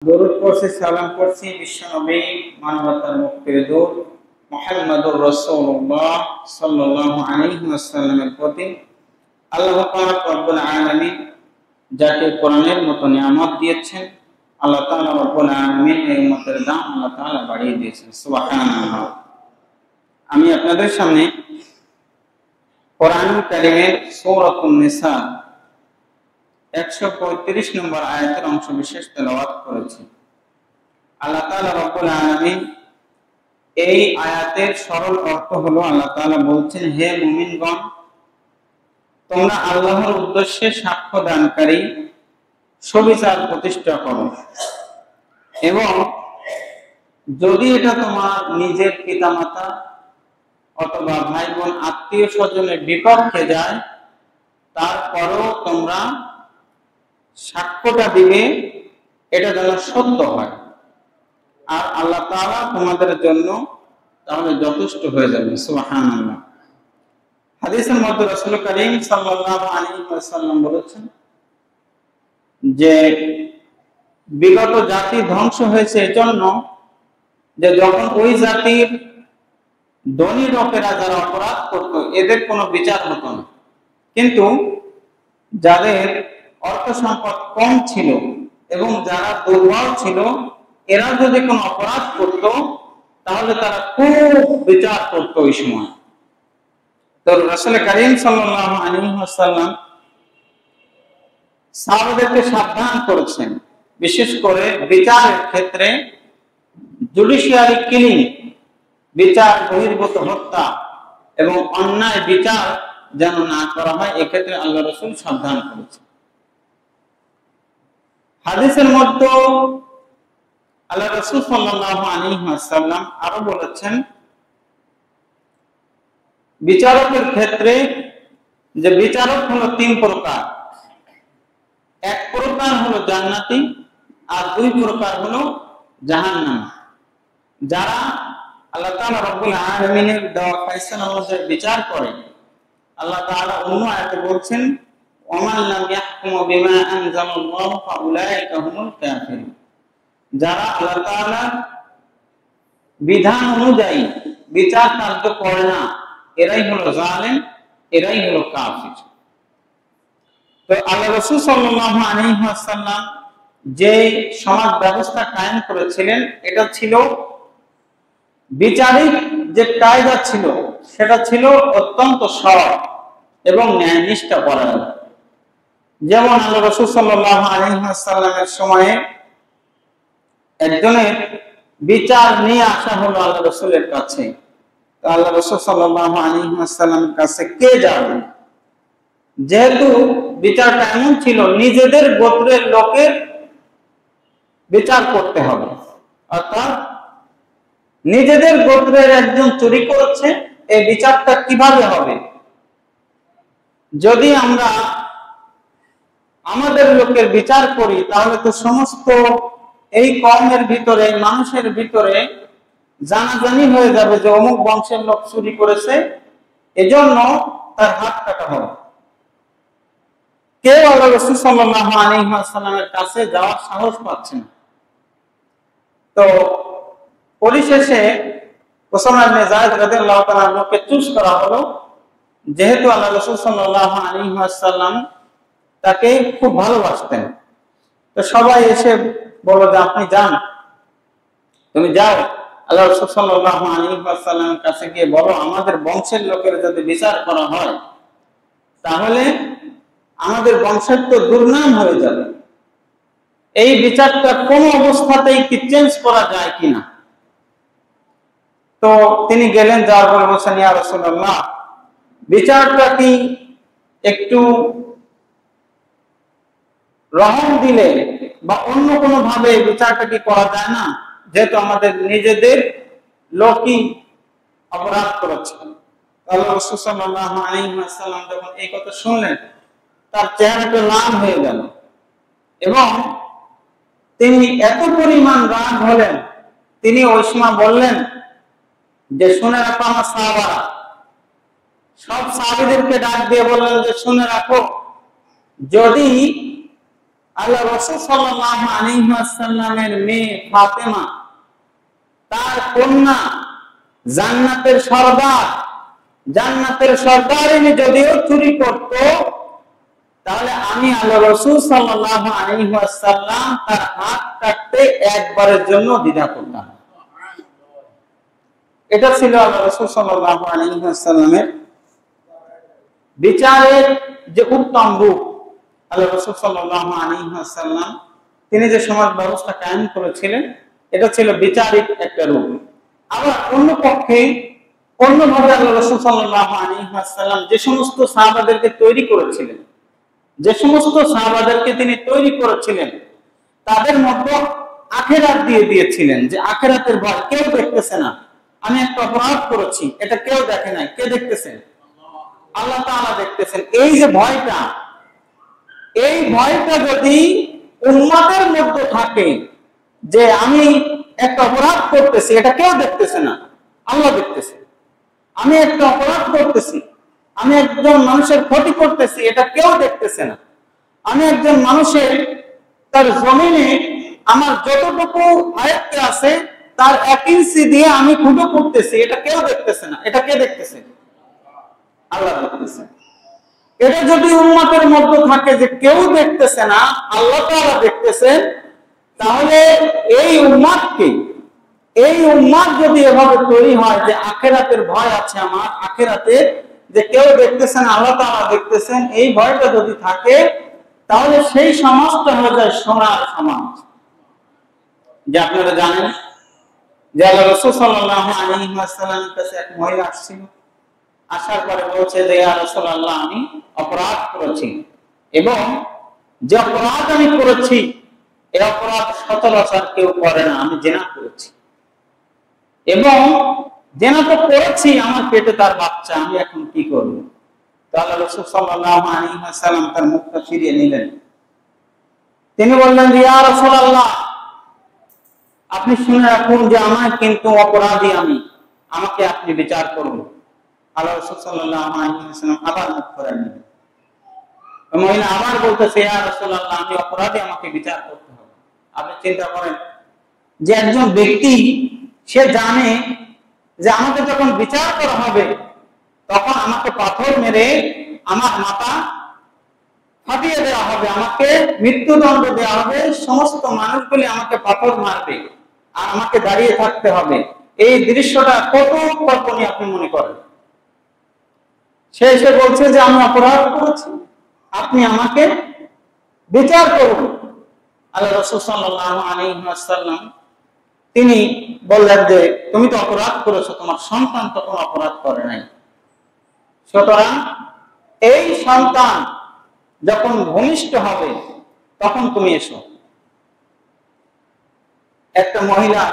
দরুদ পড়ছি, সালাম করছি বিশ্বনবী মানবতার মুক্তির দূত মুহাম্মদুর রাসূলুল্লাহ সাল্লাল্লাহু আলাইহি ওয়াসাল্লামের প্রতি। আল্লাহ পাক রব্বুল আলামিন যাকে কোরআনের মতো নিয়ামত দিয়েছেন, আল্লাহ তাআলা রব্বুল আলামিন এই উম্মতের দাম আল্লাহ তাআলা বাড়িয়ে দিয়েছেন। সুবহানাল্লাহ। আমি আপনাদের সামনে কোরআনুল কারীমের সূরাতুন নিসা 135 নম্বর আয়াতের অংশ বিশেষ তেলাওয়াত করেছি। আল্লাহ তাআলা রব্বুল আলামিন এই আয়াতের সরল অর্থ হলো, আল্লাহ তাআলা বলছেন, হে মুমিনগণ, তোমরা আল্লাহর উদ্দেশ্যে সাক্ষ্য দানকারী সুবিচার প্রতিষ্ঠা করো, এবং যদি এটা তোমার নিজের পিতামাতা অথবা ভাই বোন আত্মীয় স্বজনের বিপক্ষে যায়, তারপরও তোমরা সাক্ষ্যটা দিবে, এটা যেন সত্য হয়, আর আল্লাহ তাআলা তোমাদের জন্য তাহলে যথেষ্ট হয়ে যাবে। সুবহানাল্লাহ। হাদিসের মধ্যে রাসূল করিম সাল্লাল্লাহু আলাইহি ওয়াসাল্লাম বলেছেন যে বিগত জাতি ধ্বংস হয়েছে এজন্য যে যখন ওই জাতির ধনী লোকেরা যারা অপরাধ করত, এদের কোনো বিচার হতো না, কিন্তু যাদের অর্থ সম্পদ কম ছিল এবং যারা দুর্বল ছিল, এরা যদি কোনো অপরাধ করত তাহলে তারা খুব বিচার করত ওই সময়। তো রাসূল করিম সাল্লাল্লাহু আলাইহি ওয়াসাল্লাম সাহাবাদেরকে সাবধান করেছেন, বিশেষ করে বিচারের ক্ষেত্রে জুডিশিয়ারি কিলিং, বিচার বহির্ভূত হত্যা এবং অন্যায় বিচার যেন না করা হয়, এক্ষেত্রে আল্লাহ রাসূল সাবধান করেছেন। হাদিসের মধ্যে আল্লাহ রাসূল সাল্লাল্লাহু আলাইহি ওয়াসাল্লাম আরো বলেছেন, বিচারকের ক্ষেত্রে যে বিচারক হলো তিন প্রকার। এক প্রকার হলো জান্নাতি, আর দুই প্রকার হলো জাহান্নামী। যারা আল্লাহ তাআলা রব্বুল আলামিনের দেওয়া ফয়সালা অনুযায়ী বিচার করে, আল্লাহ তাআলা অন্য আয়াতে বলছেন, ওয়ামান লাম ইয়াহকুম বিমা আনজালাল্লাহু ফাউলাইকা হুমুল কাফিরুন। যারা আল্লাহ তাআলার বিধান অনুযায়ী বিচার কার্য করে না, এরাই হলো জালেম, এরাই হলো কাফির। তো আল্লাহ রাসূল সাল্লাল্লাহু আলাইহি ওয়াসাল্লাম যে সমাজ ব্যবস্থা কায়েম করেছিলেন, এটা ছিল বিচারিক যে কায়দা ছিল, সেটা ছিল অত্যন্ত সরল এবং ন্যায়নিষ্ঠ পরায়ণ। যেমন আল্লাহ রাসূল সাল্লাল্লাহু আলাইহি ওয়াসাল্লামের সময়ে একজনের বিচার নিয়ে আসা হলো আল্লাহ রাসূলের কাছে। তো আল্লাহ রাসূল সাল্লাল্লাহু আলাইহি ওয়াসাল্লামের কাছে কে যাবে? যেহেতু বিচারটা এমন ছিল, নিজেদের গোত্রের লোকের বিচার করতে হবে, অর্থাৎ নিজেদের গোত্রের একজন চুরি করেছে, এই বিচারটা কিভাবে হবে? যদি আমরা আমাদের লোকের বিচার করি, তাহলে তো সমস্ত এই কওমের ভিতরে, মানুষের ভিতরে জানাজানি হয়ে যাবে যে অমুক বংশের লোক চুরি করেছে, এজন্য তার হাত কাটা হবে। কেউ আল্লাহ রাসূল সাল্লাল্লাহু আলাইহি ওয়াসাল্লামের কাছে যাওয়ার সাহস পাচ্ছে না। তো পরিশেষে উসামা ইবনে যায়েদ রাদিয়াল্লাহু তাআলা আনহুকে চুজ করা হলো, যেহেতু আল্লাহ রাসূল সাল্লাল্লাহু আলাইহি ওয়াসাল্লাম তাকে খুব ভালোবাসতেন। তো সবাই এসে বলল যে আপনি যান, তুমি যাও, আল্লাহ রাসূল সাল্লাল্লাহু আলাইহি ওয়াসাল্লামের কাছে গিয়ে বলো, আমাদের বংশের লোকের যদি বিচার করা হয়, তাহলে আমাদের বংশের তো দুর্নাম হয়ে যাবে। এই বিচারটা কোন অবস্থাতেই কি চেঞ্জ করা যায় কিনা? তো তিনি গেলেন, যাওয়ার পর বলছেন, ইয়া রাসূলুল্লাহ, বিচারটা কি একটু রহম দিলে বা অন্য কোনো ভাবে বিচারটা কি করা যায় না, যেহেতু আমাদের নিজেদের লোকই অপরাধ করেছে। আল্লাহ রাসূল সাল্লাল্লাহু আলাইহি ওয়াসাল্লাম যখন এই কথা শুনলেন, তার চেহারাটা লাল হয়ে গেল এবং তিনি এত পরিমাণ রাগ হলেন, তিনি ওই সময় বললেন যে, শুনে রাখো আমার সাহাবারা। সব সাহাবীদেরকে ডাক দিয়ে বললেন যে, শুনে রাখো, যদি আল্লাহ রাসূল সাল্লাল্লাহু আলাইহি ওয়াসাল্লামের মেয়ে ফাতেমা, তার কন্যা জান্নাতের সর্দার, জান্নাতের সর্দারিনী যদিও চুরি করত, তাহলে আমি আল্লাহ রাসূল সাল্লাল্লাহু আলাইহি ওয়াসাল্লাম তার হাত কাটতে একবারের জন্য দ্বিধা করতাম। এটা ছিল আল্লাহ রাসূল সাল্লাল্লাহু আলাইহি ওয়াসাল্লামের বিচারের যে উত্তম রূপ। আল্লাহ রাসূল সাল্লাল্লাহু আলাইহি ওয়াসাল্লাম তিনি যে সমাজ ব্যবস্থা কায়েম করেছিলেন, এটা ছিল বিচারিক একটা রূপ। আবার অন্য পক্ষে অন্যভাবে আল্লাহ রাসূল সাল্লাল্লাহু আলাইহি ওয়াসাল্লাম যে সমস্ত সাহাবাদেরকে তৈরি করেছিলেন, যে সমস্ত সাহাবাদেরকে তিনি তৈরি করেছিলেন, তাদের মধ্যে আখিরাত দিয়ে দিয়েছিলেন, যে আখিরাতের ভয় কেউ দেখতেছে না। আমি একটা অপরাধ করেছি, এটা কেউ দেখে নাই, কে দেখতেছেন? আল্লাহ তাআলা দেখতেছেন। এই যে ভয়টা, এই ভয়টা যদি উম্মতের মধ্যে থাকে যে আমি একটা অপরাধ করতেছি, এটা কেউ দেখতেছে না, আল্লাহ দেখতেছে। আমি একটা অপরাধ করতেছি, আমি একজন মানুষের ক্ষতি করতেছি, এটা কেউ দেখতেছে না। আমি একজন মানুষের তার জমিনে আমার যতটুকু আয়ত্তে আছে তার 1 ইঞ্চি দিয়ে আমি ফুটো করতেছি, এটা কেউ দেখতেছে না, এটা কে দেখতেছে? আল্লাহ দেখতেছে। এটা যদি উম্মতের মধ্যে থাকে যে কেউ দেখতেছে না, আল্লাহ তাআলা দেখতেছেন, তাহলে এই উম্মতকে, এই উম্মত যদি এভাবে তৈরি হয় যে আখিরাতের ভয় আছে আমার, আখিরাতে যে কেউ দেখতেছেন আল্লাহ তাআলা দেখতেছেন, এই ভয়টা যদি থাকে, তাহলে সেই সমাজটা হয়ে যায় সোনার সমাজ। যে আপনারা জানেন যে আল্লাহ রাসূল সাল্লাল্লাহু আলাইহি ওয়াসাল্লামের কাছে এক মহিলা আসছিল, আসার পরে বলছে যে ইয়া রাসূলুল্লাহ, আমি অপরাধ করেছি এবং যে অপরাধ আমি করেছি এই অপরাধ সচরাচর কেউ করে না, আমি জিনা করেছি এবং জিনা তো করেছি, আমার পেটে তার বাচ্চা, আমি এখন কি করব? তো আল্লাহ রাসূল সাল্লাল্লাহু আলাইহি ওয়াসাল্লাম তার মুখটা ফিরিয়ে নিলেন। তিনি বললেন যে ইয়া রাসূলুল্লাহ, আপনি শুনে রাখুন যে আমার কিন্তু অপরাধী আমি, আমাকে আপনি বিচার করুন। আল্লাহ রাসূল সাল্লাল্লাহু আলাইহি ওয়াসাল্লাম আবার মুখ ফিরিয়ে নিলেন। মহিলা আবার বলতেছে ইয়া রাসূলুল্লাহ, আমি অপরাধী, আমাকে বিচার করতে হবে। আপনি চিন্তা করেন যে একজন ব্যক্তি সে জানে যে আমাকে যখন বিচার করা হবে তখন আমাকে পাথর মেরে আমার মাথা ফাটিয়ে দেওয়া হবে, আমাকে মৃত্যুদণ্ড দেওয়া হবে, সমস্ত মানুষগুলি আমাকে পাথর মারবে আর আমাকে দাঁড়িয়ে থাকতে হবে। এই দৃশ্যটা কত কল্পনীয় আপনি মনে করেন। সে এসে বলছে যে আমি অপরাধ করেছি, আপনি আমাকে বিচার করুন। আল্লাহ রাসূল সাল্লাল্লাহু আলাইহি ওয়াসাল্লাম তিনি বললেন যে তুমি তো অপরাধ করেছো, তোমার সন্তান তো কোনো অপরাধ করে নাই, সুতরাং এই সন্তান যখন ভূমিষ্ঠ হবে তখন তুমি এসো। একটা মহিলা